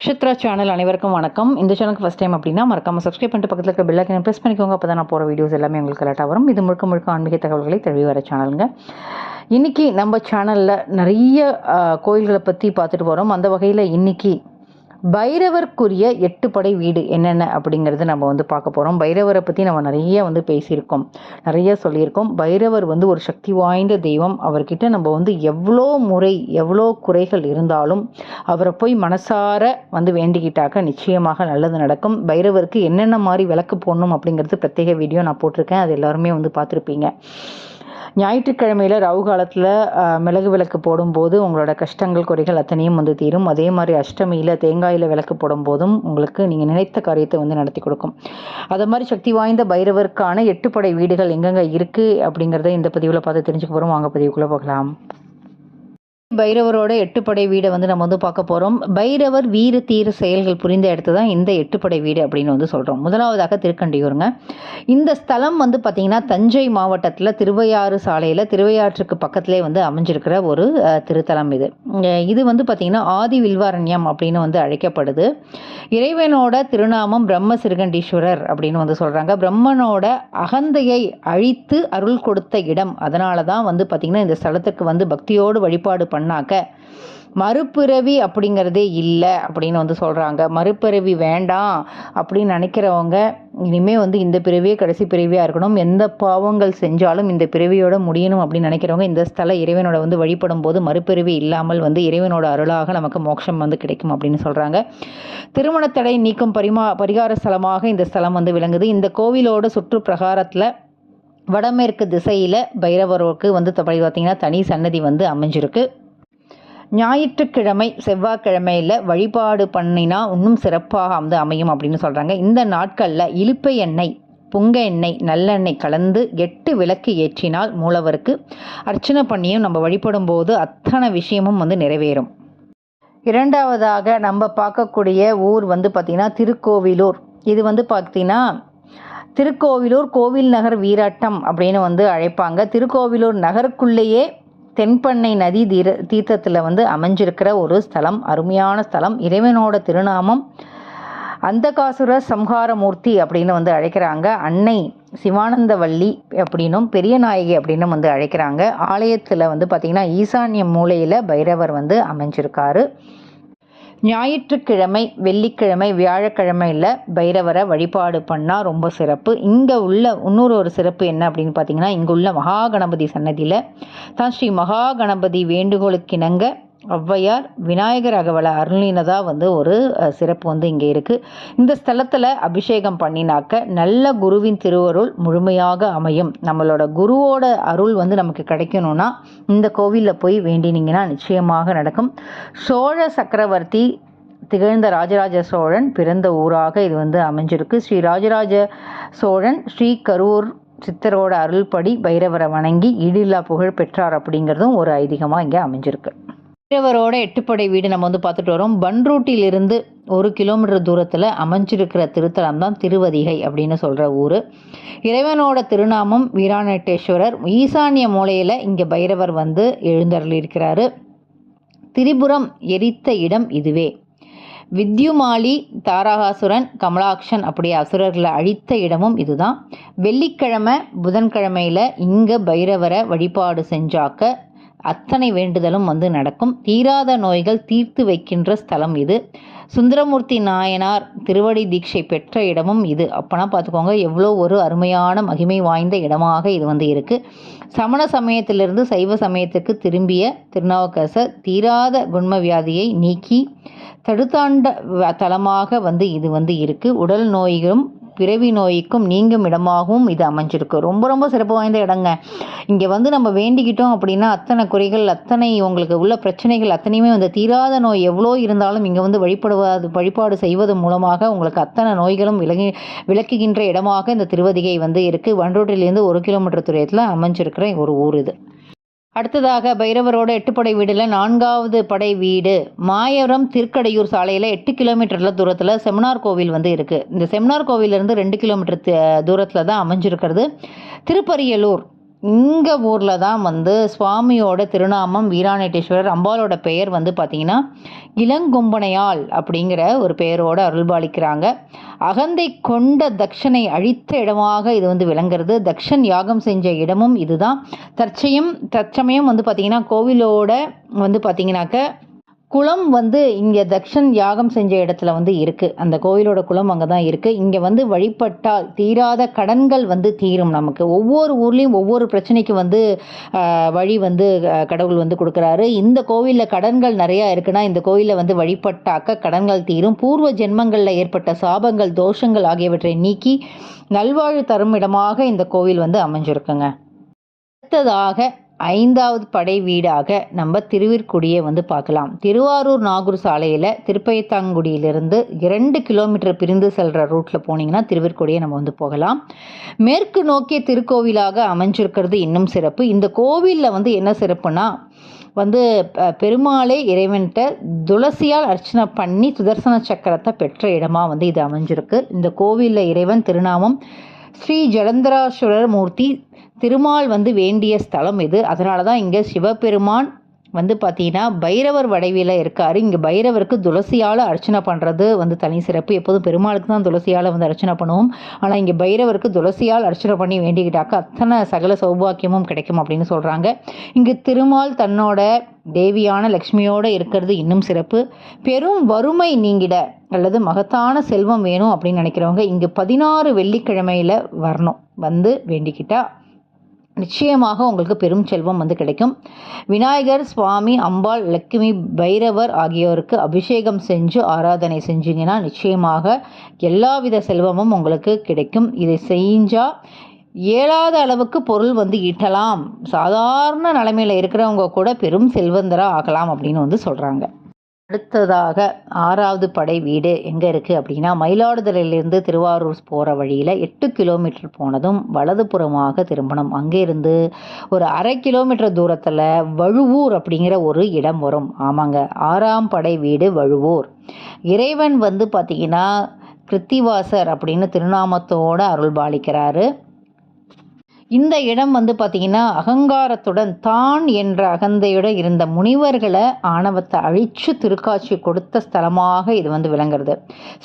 Nakshatra channel அனைவருக்கும் வணக்கம். இந்த சேனலுக்கு ஃபஸ்ட் டைம் அப்படின்னா மறக்காமல் சப்ஸ்கிரைப் பண்ணிட்டு பக்கத்தில் இருக்க பெல் ஐக்கனை ப்ரெஸ் பண்ணிக்கோங்க. அப்போ தான் நான் போகிற வீடியோஸ் எல்லாமே உங்களுக்கு கரெக்டாக வரும். இது முழுக்க முழுக்க ஆன்மீக தகவல்களை தழுவி வர சேனலுங்க. இன்றைக்கி நம்ம சேனலில் நிறைய கோயில்களை பற்றி பார்த்துட்டு போகிறோம். அந்த வகையில் இன்றைக்கி பைரவருக்குரிய 8 படை வீடு என்னென்ன அப்படிங்கிறது நம்ம பார்க்க போகிறோம். பைரவரை பற்றி நம்ம நிறைய பேசியிருக்கோம், நிறைய சொல்லியிருக்கோம். பைரவர் ஒரு சக்தி வாய்ந்த தெய்வம். அவர்கிட்ட நம்ம எவ்வளோ முறை எவ்வளோ குறைகள் இருந்தாலும் அவரை போய் மனசார வேண்டிக்கிட்டாக்க நிச்சயமாக நல்லது நடக்கும். பைரவருக்கு என்னென்ன மாதிரி விளக்கு போடணும் அப்படிங்கிறது பிரத்யேக வீடியோ நான் போட்டிருக்கேன். அது எல்லாருமே பார்த்துருப்பீங்க. ஞாயிற்றுக்கிழமையில் ராகு காலத்தில் மிளகு விளக்கு போடும்போது உங்களோட கஷ்டங்கள் குறைகள் அத்தனையும் தீரும். அதே மாதிரி அஷ்டமியில் தேங்காயில் விளக்கு போடும்போதும் உங்களுக்கு நீங்கள் நினைத்த காரியத்தை நடத்தி கொடுக்கும். அதே மாதிரி சக்தி வாய்ந்த பைரவருக்கான 8 படை வீடுகள் எங்கெங்கே இருக்குது அப்படிங்கிறத இந்த பதிவில் பார்த்து தெரிஞ்சுக்க போகிறோம். வாங்க பதிவுக்குள்ளே போகலாம். பைரவரோட 8 படை வீடை நம்ம பார்க்க போகிறோம். பைரவர் வீர தீர செயல்கள் புரிந்த இடத்து தான் இந்த 8 படை வீடு அப்படின்னு சொல்கிறோம். முதலாவதாக திருக்கண்டியூருங்க. இந்த ஸ்தலம் பார்த்திங்கன்னா தஞ்சை மாவட்டத்தில் திருவையாறு சாலையில் திருவையாற்றுக்கு பக்கத்திலே அமைஞ்சிருக்கிற ஒரு திருத்தலம். இது பார்த்திங்கன்னா ஆதி வில்வாரண்யம் அப்படின்னு அழைக்கப்படுது. இறைவனோட திருநாமம் பிரம்ம சிறுகண்டீஸ்வரர் அப்படின்னு சொல்கிறாங்க. பிரம்மனோட அகந்தையை அழித்து அருள் கொடுத்த இடம். அதனால தான் பார்த்திங்கன்னா இந்த ஸ்தலத்துக்கு பக்தியோடு வழிபாடு பண்ணாக்க மறுபிறவி அப்படிங்கிறதே இல்லை அப்படின்னு சொல்கிறாங்க. மறுபிறவி வேண்டாம் அப்படின்னு நினைக்கிறவங்க இனிமேல் இந்த பிறவியே கடைசி பிறவியாக இருக்கணும், எந்த பாவங்கள் செஞ்சாலும் இந்த பிறவியோட முடியணும் அப்படின்னு நினைக்கிறவங்க இந்த ஸ்தல இறைவனோட வழிபடும் போது மறுபிறவி இல்லாமல் இறைவனோட அருளாக நமக்கு மோட்சம் கிடைக்கும் அப்படின்னு சொல்கிறாங்க. திருமணத்தடை நீக்கும் பரிகார ஸ்தலமாக இந்த ஸ்தலம் விளங்குது. இந்த கோவிலோட சுற்று பிரகாரத்தில் வடமேற்கு திசையில் பைரவருக்கு பார்த்திங்கன்னா தனி சன்னதி அமைஞ்சிருக்கு. ஞாயிற்றுக்கிழமை செவ்வாய்க்கிழமையில் வழிபாடு பண்ணினா இன்னும் சிறப்பாக அமையும் அப்படின்னு சொல்கிறாங்க. இந்த நாட்களில் இலுப்பை எண்ணெய், புங்க எண்ணெய், நல்லெண்ணெய் கலந்து 8 விளக்கு ஏற்றினால் மூலவருக்கு அர்ச்சனை பண்ணியும் நம்ம வழிபடும் போது அத்தனை விஷயமும் நிறைவேறும். இரண்டாவதாக நம்ம பார்க்கக்கூடிய ஊர் பார்த்திங்கன்னா திருக்கோவிலூர். இது பார்த்திங்கன்னா திருக்கோவிலூர் கோவில் நகர் வீராட்டம் அப்படின்னு அழைப்பாங்க. திருக்கோவிலூர் நகருக்குள்ளேயே தென்பண்ணை நதி தீர்த்தத்தில் அமைஞ்சிருக்கிற ஒரு ஸ்தலம், அருமையான ஸ்தலம். இறைவனோட திருநாமம் அந்தகாசுர சம்ஹாரமூர்த்தி அப்படின்னு அழைக்கிறாங்க. அன்னை சிவானந்தவல்லி அப்படின்னும் பெரியநாயகி அப்படின்னு அழைக்கிறாங்க. ஆலயத்தில் பார்த்திங்கன்னா ஈசான்ய மூலையில் பைரவர் அமைஞ்சிருக்காரு. ஞாயிற்றுக்கிழமை, வெள்ளிக்கிழமை, வியாழக்கிழமையில் பைரவரை வழிபாடு பண்ணால் ரொம்ப சிறப்பு. இங்கே உள்ள இன்னொரு சிறப்பு என்ன அப்படின்னு பார்த்தீங்கன்னா, இங்கே உள்ள மகாகணபதி சன்னதியில் தான் ஸ்ரீ மகாகணபதி வேண்டுகோளுக்கிணங்க ஔவையார் விநாயகர் அகவலை அருளினதாக ஒரு சிறப்பு இங்கே இருக்குது. இந்த ஸ்தலத்தில் அபிஷேகம் பண்ணினாக்க நல்ல குருவின் திருவருள் முழுமையாக அமையும். நம்மளோட குருவோட அருள் நமக்கு கிடைக்கணும்னா இந்த கோவிலில் போய் வேண்டினீங்கன்னா நிச்சயமாக நடக்கும். சோழ சக்கரவர்த்தி திகழ்ந்த ராஜராஜ சோழன் பிறந்த ஊராக இது அமைஞ்சிருக்கு. ஸ்ரீ ராஜராஜ சோழன் ஸ்ரீ கரூர் சித்தரோட அருள்படி பைரவரை வணங்கி ஈடில்லா புகழ் பெற்றார் அப்படிங்கிறதும் ஒரு ஐதீகமாக இங்கே அமைஞ்சிருக்கு. பைரவரோட 8 படை வீடு நம்ம பார்த்துட்டு வரோம். பன்ரூட்டிலிருந்து 1 கிலோமீட்டர் தூரத்தில் அமைஞ்சிருக்கிற திருத்தலம் தான் திருவதிகை அப்படின்னு சொல்கிற ஊர். இறைவனோட திருநாமம் வீராநட்டேஸ்வரர். ஈசான்ய மூலையில் இங்கே பைரவர் எழுந்தருளியிருக்கிறாரு. திரிபுரம் எரித்த இடம் இதுவே. வித்யுமாலி, தாரகாசுரன், கமலாக்ஷன் அப்படி அசுரர்களை அழித்த இடமும் இதுதான். வெள்ளிக்கிழமை புதன்கிழமையில் இங்கே பைரவரை வழிபாடு செஞ்சாக்க அத்தனை வேண்டுதலும் நடக்கும். தீராத நோய்கள் தீர்த்து வைக்கின்ற ஸ்தலம் இது. சுந்தரமூர்த்தி நாயனார் திருவடி தீட்சை பெற்ற இடமும் இது. அப்போனா பார்த்துக்கோங்க எவ்வளோ ஒரு அருமையான மகிமை வாய்ந்த இடமாக இது இருக்குது. சமண சமயத்திலிருந்து சைவ சமயத்துக்கு திரும்பிய திருநாவுக்கரசர் தீராத குண்ம வியாதியை நீக்கி தடுத்தாண்ட தலமாக இது இருக்குது. உடல் நோய்களும் பிறவி நோய்க்கும் நீங்கும் இடமாகவும் இது அமைஞ்சிருக்கு. ரொம்ப ரொம்ப சிறப்பு வாய்ந்த இடங்க. இங்கே நம்ம வேண்டிக்கிட்டோம் அப்படின்னா அத்தனை குறைகள், அத்தனை உங்களுக்கு உள்ள பிரச்சனைகள் அத்தனையுமே தீராத நோய் எவ்வளோ இருந்தாலும் இங்கே வழிபாடு செய்வது மூலமாக உங்களுக்கு அத்தனை நோய்களும் விளக்குகின்ற இடமாக இந்த திருவதிகை இருக்குது. வண்டோட்டிலேருந்து 1 கிலோமீட்டர் தூரத்தில் அமைஞ்சிருக்கிற ஒரு ஊர் இது. அடுத்ததாக பைரவரோட 8 படை வீடில் 4வது படை வீடு மாயவரம் திருக்கடையூர் சாலையில் 8 கிலோமீட்டரில் தூரத்தில் செமினார் கோவில் இருக்குது. இந்த செமினார் கோவிலிருந்து 2 கிலோமீட்டர் தூரத்தில் தான் அமைஞ்சிருக்கிறது. திருப்பரியலூர் இங்கே ஊரில் தான் வந்து சுவாமியோட திருநாமம் வீராநேட்டேஸ்வரர், அம்பாலோட பெயர் வந்து பார்த்திங்கன்னா இளங்கொம்பனையாள் அப்படிங்கிற ஒரு பெயரோடு அருள்பாலிக்கிறாங்க. அகந்தை கொண்ட தக்ஷனை அழித்த இடமாக இது வந்து விளங்குறது. தக்ஷன் யாகம் செஞ்ச இடமும் இதுதான். தற்சமயம் வந்து பார்த்திங்கன்னா கோவிலோட வந்து பார்த்திங்கனாக்க குளம் வந்து இங்கே தக்ஷன் யாகம் செஞ்ச இடத்துல வந்து இருக்குது. அந்த கோயிலோட குளம் அங்கே தான் இருக்குது. இங்கே வந்து வழிபட்டால் தீராத கடன்கள் வந்து தீரும். நமக்கு ஒவ்வொரு ஊர்லேயும் ஒவ்வொரு பிரச்சனைக்கு வந்து வழி வந்து கடவுள் வந்து கொடுக்குறாரு. இந்த கோவிலில் கடன்கள் நிறையா இருக்குன்னா இந்த கோயிலில் வந்து வழிபட்டாக்க கடன்கள் தீரும். பூர்வ ஜென்மங்களில் ஏற்பட்ட சாபங்கள், தோஷங்கள் ஆகியவற்றை நீக்கி நல்வாழ்வு தரும் இடமாக இந்த கோவில் வந்து அமைஞ்சிருக்குங்க. அடுத்ததாக 5வது படை வீடாக நம்ம திருவிற்குடியை வந்து பார்க்கலாம். திருவாரூர் நாகூர் சாலையில் திருப்பயத்தாங்குடியிலிருந்து 2 கிலோமீட்டர் பிரிந்து செல்கிற ரூட்டில் போனீங்கன்னா திருவிற்குடியை நம்ம வந்து போகலாம். மேற்கு நோக்கிய திருக்கோவிலாக அமைஞ்சிருக்கிறது இன்னும் சிறப்பு. இந்த கோவிலில் வந்து என்ன சிறப்புனா வந்து பெருமாளே இறைவன்கிட்ட துளசியால் அர்ச்சனை பண்ணி சுதர்சன சக்கரத்தை பெற்ற இடமா வந்து இது அமைஞ்சிருக்கு. இந்த கோவிலில் இறைவன் திருநாமம் ஸ்ரீ ஜலந்தராசுரர் மூர்த்தி. திருமால் வந்து வேண்டிய ஸ்தலம் இது. அதனால தான் இங்கே சிவபெருமான் வந்து பார்த்தீங்கன்னா பைரவர் வடிவில் இருக்கார். இங்கே பைரவருக்கு துளசியால் அர்ச்சனை பண்ணுறது வந்து தனி சிறப்பு. எப்போதும் பெருமாளுக்கு தான் துளசியால் வந்து அர்ச்சனை பண்ணுவோம். ஆனால் இங்கே பைரவருக்கு துளசியால் அர்ச்சனை பண்ணி வேண்டிக்கிட்டாக்க அத்தனை சகல சௌபாக்கியமும் கிடைக்கும் அப்படின்னு சொல்கிறாங்க. இங்கு திருமால் தன்னோட தேவியான லக்ஷ்மியோடு இருக்கிறது இன்னும் சிறப்பு. பெரும் வறுமை நீங்கிட அல்லது மகத்தான செல்வம் வேணும் அப்படின்னு நினைக்கிறவங்க இங்கு 16 வெள்ளிக்கிழமையில் வரணும். வந்து வேண்டிக்கிட்டா நிச்சயமாக உங்களுக்கு பெரும் செல்வம் வந்து கிடைக்கும். விநாயகர், சுவாமி, அம்பாள், லட்சுமி, பைரவர் ஆகியோருக்கு அபிஷேகம் செஞ்சு ஆராதனை செஞ்சீங்கன்னா நிச்சயமாக எல்லாவித செல்வமும் உங்களுக்கு கிடைக்கும். இதை செஞ்சால் இயலாத அளவுக்கு பொருள் வந்து ஈட்டலாம். சாதாரண நிலைமையில் இருக்கிறவங்க கூட பெரும் செல்வந்தராக ஆகலாம் அப்படின்னு வந்து சொல்கிறாங்க. அடுத்ததாக 6வது படை வீடு எங்கே இருக்குது அப்படின்னா மயிலாடுதுறையிலிருந்து திருவாரூர் போகிற வழியில் 8 கிலோமீட்டர் போனதும் வலதுபுறமாக திரும்பணும். அங்கேருந்து ஒரு 1/2 கிலோமீட்டர் தூரத்தில் வழுவூர் அப்படிங்கிற ஒரு இடம் வரும். ஆமாங்க, 6ஆம் படை வீடு வழுவூர். இறைவன் வந்து பார்த்திங்கன்னா கிருத்திவாசர் அப்படின்னு திருநாமத்தோடு அருள்பாலிக்கிறாரு. இந்த இடம் வந்து பார்த்திங்கன்னா அகங்காரத்துடன் தான் என்ற அகந்தையுடன் இருந்த முனிவர்களை ஆணவத்தை அழிச்சு திருக்காட்சி கொடுத்த ஸ்தலமாக இது வந்து விளங்குறது.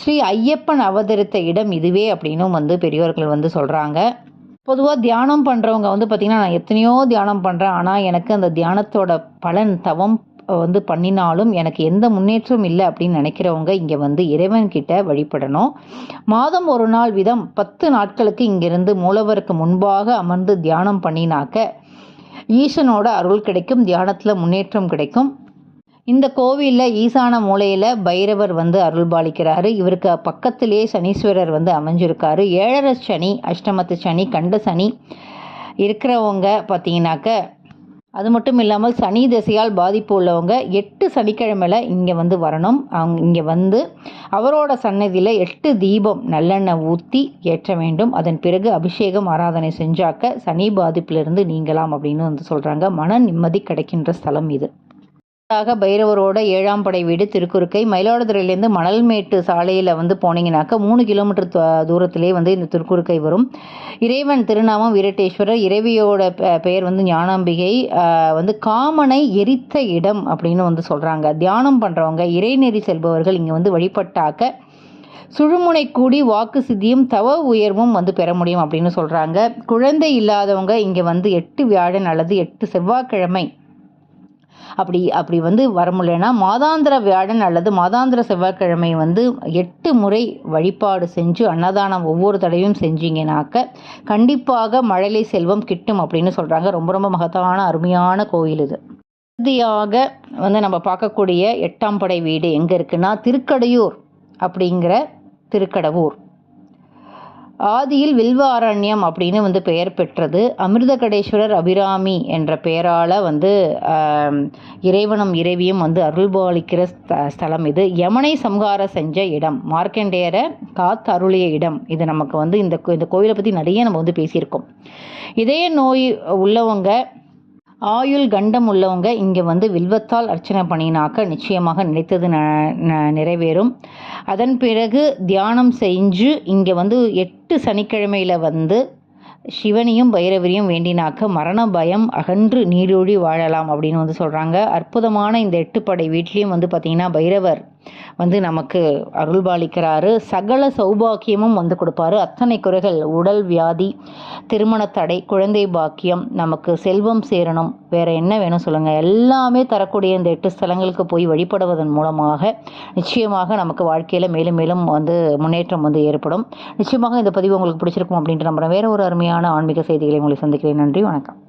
ஸ்ரீ ஐயப்பன் அவதரித்த இடம் இதுவே அப்படின்னும் வந்து பெரியோர்கள் வந்து சொல்கிறாங்க. பொதுவாக தியானம் பண்ணுறவங்க வந்து பார்த்திங்கன்னா நான் எத்தனையோ தியானம் பண்ணுறேன், ஆனால் எனக்கு அந்த தியானத்தோட பலன் தவம் வந்து பண்ணினாலும் எனக்கு எந்த முன்னேற்றம் இல்லை அப்படின்னு நினைக்கிறவங்க இங்கே வந்து இறைவன்கிட்ட வழிபடணும். மாதம் ஒரு நாள் வீதம் 10 நாட்களுக்கு இங்கிருந்து மூலவருக்கு முன்பாக அமர்ந்து தியானம் பண்ணினாக்க ஈசனோட அருள் கிடைக்கும், தியானத்தில் முன்னேற்றம் கிடைக்கும். இந்த கோவிலில் ஈசான மூலையில் பைரவர் வந்து அருள்பாலிக்கிறாரு. இவருக்கு பக்கத்திலே சனீஸ்வரர் வந்து அமைஞ்சிருக்காரு. 7.5 சனி, அஷ்டமத்து சனி, கண்ட சனி இருக்கிறவங்க பார்த்தீங்கன்னாக்க அது மட்டும் இல்லாமல் சனி திசையால் பாதிப்பு உள்ளவங்க 8 சனிக்கிழமையில் இங்கே வந்து வரணும். அவங்க இங்கே வந்து அவரோட சன்னதியில் 8 தீபம் நல்லெண்ணெய் ஊற்றி ஏற்ற வேண்டும். அதன் பிறகு அபிஷேகம் ஆராதனை செஞ்சாக்க சனி பாதிப்பிலிருந்து நீங்கலாம் அப்படின்னு வந்து சொல்கிறாங்க. மன நிம்மதி கிடைக்கின்ற ஸ்தலம் இது. பைரவரோட 7ஆம் படை வீடு திருக்குறுக்கை. மயிலாடுதுறையிலேருந்து மணல்மேட்டு சாலையில் வந்து போனீங்கன்னாக்கா 3 கிலோமீட்டர் தூரத்திலே வந்து இந்த திருக்குறுக்கை வரும். இறைவன் திருநாமம் வீரட்டேஸ்வரர். இறைவியோட பெயர் வந்து ஞானாம்பிகை. வந்து காமனை எரித்த இடம் அப்படின்னு வந்து சொல்கிறாங்க. தியானம் பண்ணுறவங்க, இறைநெறி செல்பவர்கள் இங்கே வந்து வழிபட்டாக்க சுழுமுனை கூடி வாக்கு சித்தியும் தவ உயர்வும் வந்து பெற முடியும் அப்படின்னு சொல்கிறாங்க. குழந்தை இல்லாதவங்க இங்கே வந்து 8 வியாழன் அல்லது 8 செவ்வாய்க்கிழமை அப்படி வந்து வர முடியலன்னா மாதாந்திர வியாழன் அல்லது மாதாந்திர செவ்வாய்க்கிழமை வந்து 8 முறை வழிபாடு செஞ்சு அன்னதானம் ஒவ்வொரு தடவையும் செஞ்சீங்கன்னாக்க கண்டிப்பாக மழலை செல்வம் கிட்டும் அப்படின்னு சொல்கிறாங்க. ரொம்ப ரொம்ப மகத்தான அருமையான கோயில் இது. இறுதியாக வந்து நம்ம பார்க்கக்கூடிய 8ஆம் படை வீடு எங்கே இருக்குன்னா திருக்கடையூர் அப்படிங்கிற திருக்கடவூர். ஆதியில் வில்வ அரண்யம் அப்படின்னு வந்து பெயர் பெற்றது. அமிர்தகடேஸ்வரர் அபிராமி என்ற பெயரால் வந்து இறைவனும் இறைவியும் வந்து அருள்பாலிக்கிற ஸ்தலம் இது. யமனை சம்ஹார செஞ்ச இடம், மார்க்கண்டேயரை காத்து அருளிய இடம். இது நமக்கு வந்து இந்த கோயிலை பற்றி நிறைய நம்ம வந்து பேசியிருக்கோம். இதய நோய் உள்ளவங்க, ஆயுள் கண்டம் உள்ளவங்க இங்கே வந்து வில்வத்தால் அர்ச்சனை பண்ணினாக்க நிச்சயமாக நினைத்தது நிறைவேறும். அதன் பிறகு தியானம் செஞ்சு இங்கே வந்து 8 சனிக்கிழமையில் வந்து சிவனையும் பைரவரையும் வேண்டினாக்க மரண பயம் அகன்று நீடூழி வாழலாம் அப்படின்னு வந்து சொல்கிறாங்க. அற்புதமான இந்த 8 படை வீட்லேயும் வந்து பார்த்திங்கன்னா பைரவர் வந்து நமக்கு அருள்பாலிக்கிறாரு. சகல சௌபாக்கியமும் வந்து கொடுப்பாரு. அத்தனை குறைகள், உடல் வியாதி, திருமண தடை, குழந்தை பாக்கியம், நமக்கு செல்வம் சேரணும், வேற என்ன வேணும் சொல்லுங்கள், எல்லாமே தரக்கூடிய இந்த 8 ஸ்தலங்களுக்கு போய் வழிபடுவதன் மூலமாக நிச்சயமாக நமக்கு வாழ்க்கையில் மேலும் மேலும் வந்து முன்னேற்றம் வந்து ஏற்படும். நிச்சயமாக இந்த பதிவு உங்களுக்கு பிடிச்சிருக்கும் அப்படின்ட்டு நம்புறேன். வேற ஒரு அருமையான ஆன்மீக செய்திகளை உங்களை சந்திக்கிறேன். நன்றி, வணக்கம்.